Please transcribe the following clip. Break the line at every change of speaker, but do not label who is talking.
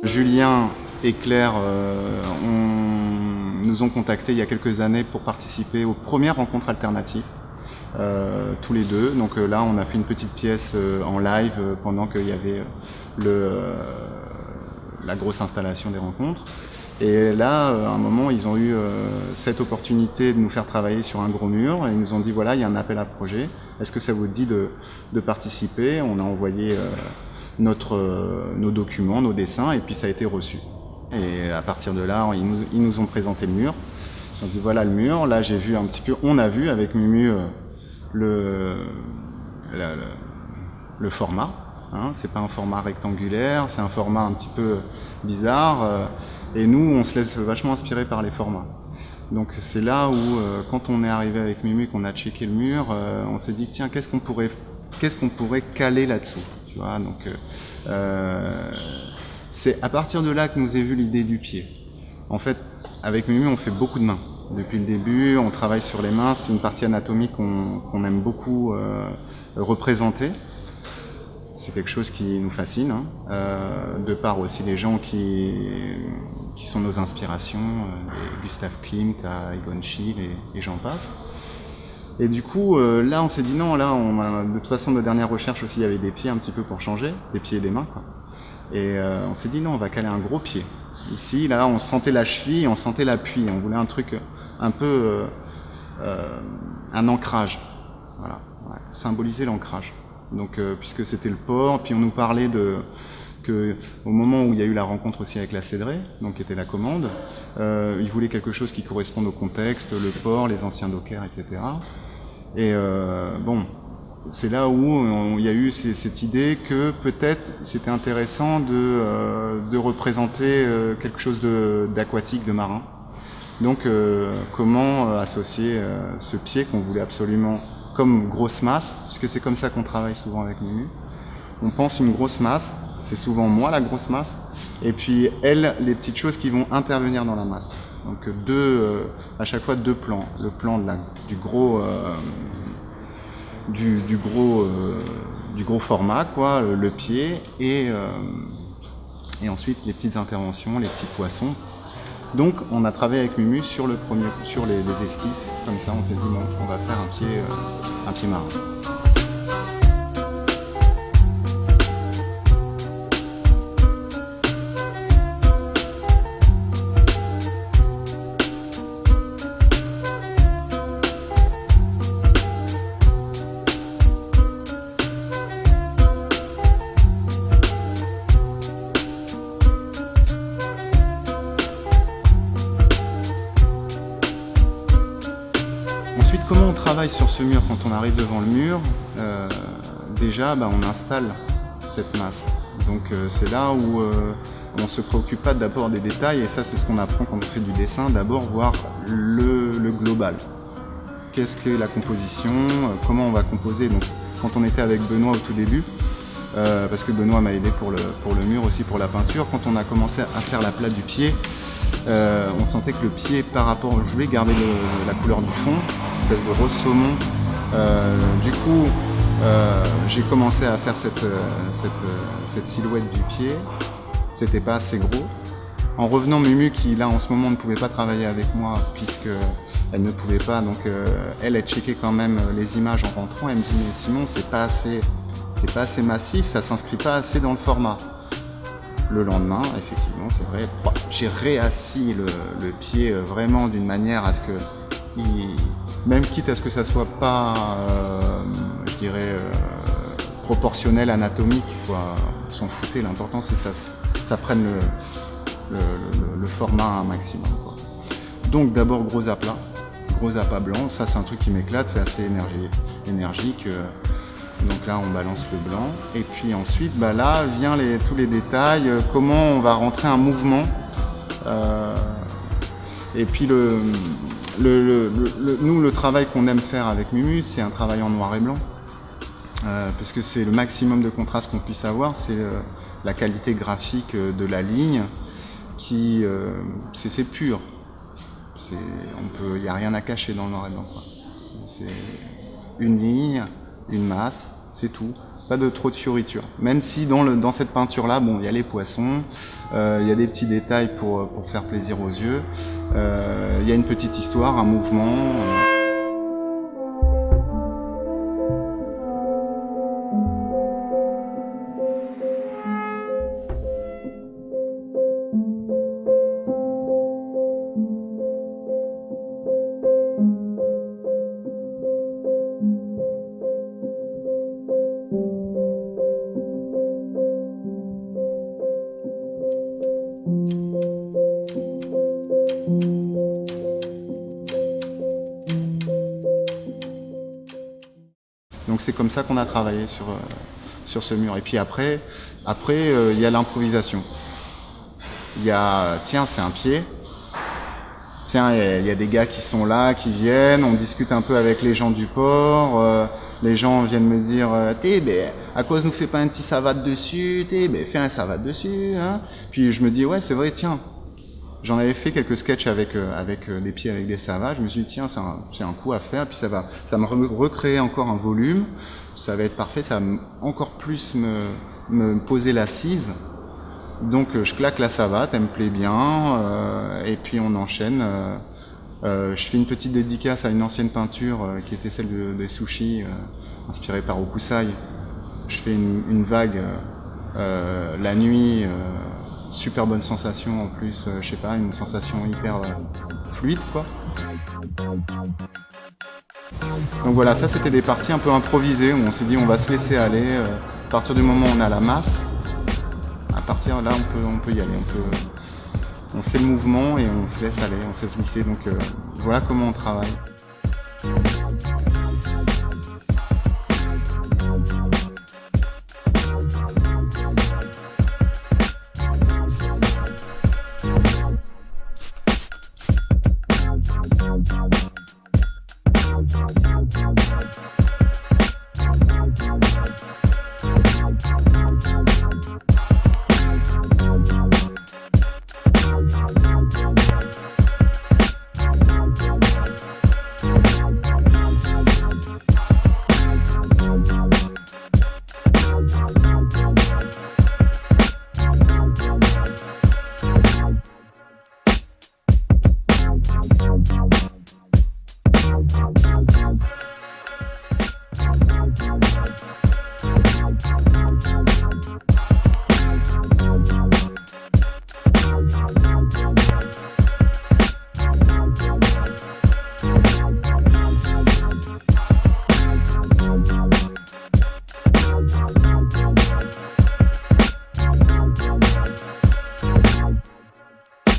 Julien et Claire nous ont contactés il y a quelques années pour participer aux premières rencontres alternatives, tous les deux. Donc là, on a fait une petite pièce en live pendant qu'il y avait la grosse installation des rencontres. Et là, à un moment, ils ont eu cette opportunité de nous faire travailler sur un gros mur et ils nous ont dit voilà, il y a un appel à projet. Est-ce que ça vous dit de participer? On a envoyé nos documents, nos dessins, et puis ça a été reçu. Et à partir de là, ils nous ont présenté le mur. Donc voilà le mur. Là, j'ai vu un petit peu, on a vu avec Mumu le format. Hein. C'est pas un format rectangulaire, c'est un format un petit peu bizarre. Et nous, on se laisse vachement inspirer par les formats. Donc c'est là où, quand on est arrivé avec Mumu, qu'on a checké le mur, on s'est dit tiens, qu'est-ce qu'on pourrait caler là-dessous, tu vois. Donc c'est à partir de là que nous est venue l'idée du pied. En fait, avec Mumu, on fait beaucoup de mains. Depuis le début, on travaille sur les mains. C'est une partie anatomique qu'on aime beaucoup représenter. C'est quelque chose qui nous fascine, hein. De par aussi les gens qui sont nos inspirations, Gustav Klimt à Egon Schiele et j'en passe. Et du coup, là, on s'est dit non, là, de toute façon, de dernière recherche aussi, il y avait des pieds un petit peu pour changer, des pieds et des mains, quoi. Et on s'est dit non, on va caler un gros pied. Ici, là, on sentait la cheville, on sentait l'appui, on voulait un truc un peu un ancrage, voilà, ouais, symboliser l'ancrage. Donc, puisque c'était le port, puis on nous parlait au moment où il y a eu la rencontre aussi avec la Cédrée, donc qui était la commande, ils voulaient quelque chose qui corresponde au contexte, le port, les anciens dockers, etc. Et bon, c'est là où il y a eu cette idée que peut-être c'était intéressant de représenter quelque chose d'aquatique, de marin. Donc comment associer ce pied qu'on voulait absolument comme grosse masse, puisque c'est comme ça qu'on travaille souvent avec Mumu. On pense une grosse masse, c'est souvent moi la grosse masse, et puis elle, les petites choses qui vont intervenir dans la masse. Donc à chaque fois deux plans. Le plan du gros format, quoi, le pied, et ensuite les petites interventions, les petits poissons. Donc on a travaillé avec Mumu sur les esquisses, comme ça on s'est dit bon, on va faire un pied marin. Ensuite, comment on travaille sur ce mur quand on arrive devant le mur? Déjà, on installe cette masse. Donc c'est là où on ne se préoccupe pas d'abord des détails, et ça c'est ce qu'on apprend quand on fait du dessin, d'abord voir le global. Qu'est-ce que la composition, comment on va composer. Donc, quand on était avec Benoît au tout début, parce que Benoît m'a aidé pour le mur aussi, pour la peinture, quand on a commencé à faire la plate du pied, on sentait que le pied, par rapport, je voulais garder la couleur du fond, espèce de rose saumon. Du coup, j'ai commencé à faire cette silhouette du pied. C'était pas assez gros. En revenant, Mumu, qui là en ce moment ne pouvait pas travailler avec moi puisque elle ne pouvait pas, donc elle checkait quand même les images en rentrant. Elle me dit mais Simon, c'est pas assez massif, ça s'inscrit pas assez dans le format. Le lendemain, effectivement, c'est vrai, j'ai réassis le pied vraiment d'une manière à ce que, même quitte à ce que ça soit pas, je dirais, proportionnel, anatomique, quoi, on s'en foutait. L'important c'est que ça prenne le format à un maximum, quoi. Donc d'abord gros aplat blanc, ça c'est un truc qui m'éclate, c'est assez énergique. Donc là on balance le blanc, et puis ensuite là vient tous les détails, comment on va rentrer un mouvement, et puis nous le travail qu'on aime faire avec Mumu, c'est un travail en noir et blanc, parce que c'est le maximum de contraste qu'on puisse avoir, c'est la qualité graphique de la ligne qui c'est pur, il n'y a rien à cacher dans le noir et blanc, quoi. C'est une ligne, une masse, c'est tout. pas de trop de fioritures. Même si dans cette peinture-là, bon, il y a les poissons, il y a des petits détails pour faire plaisir aux yeux, il y a une petite histoire, un mouvement. Donc c'est comme ça qu'on a travaillé sur ce mur. Et puis après il y a l'improvisation. Il y a, tiens, c'est un pied. Tiens, il y a des gars qui sont là, qui viennent, on discute un peu avec les gens du port, les gens viennent me dire à cause nous fais pas un petit savate dessus, fais un savate dessus, hein. Puis je me dis ouais c'est vrai, tiens, j'en avais fait quelques sketchs avec des pieds avec des savates, je me suis dit tiens c'est un coup à faire, puis ça me recréer encore un volume, ça va être parfait, ça va encore plus me poser l'assise. Donc je claque la savate, elle me plaît bien, et puis on enchaîne. Je fais une petite dédicace à une ancienne peinture qui était celle des sushis, inspirée par Hokusai. Je fais une vague la nuit, super bonne sensation en plus, je sais pas, une sensation hyper fluide quoi. Donc voilà, ça c'était des parties un peu improvisées où on s'est dit on va se laisser aller, à partir du moment où on a la masse. À partir de là, on peut y aller, on sait le mouvement et on se laisse aller, on sait se glisser. Donc voilà comment on travaille.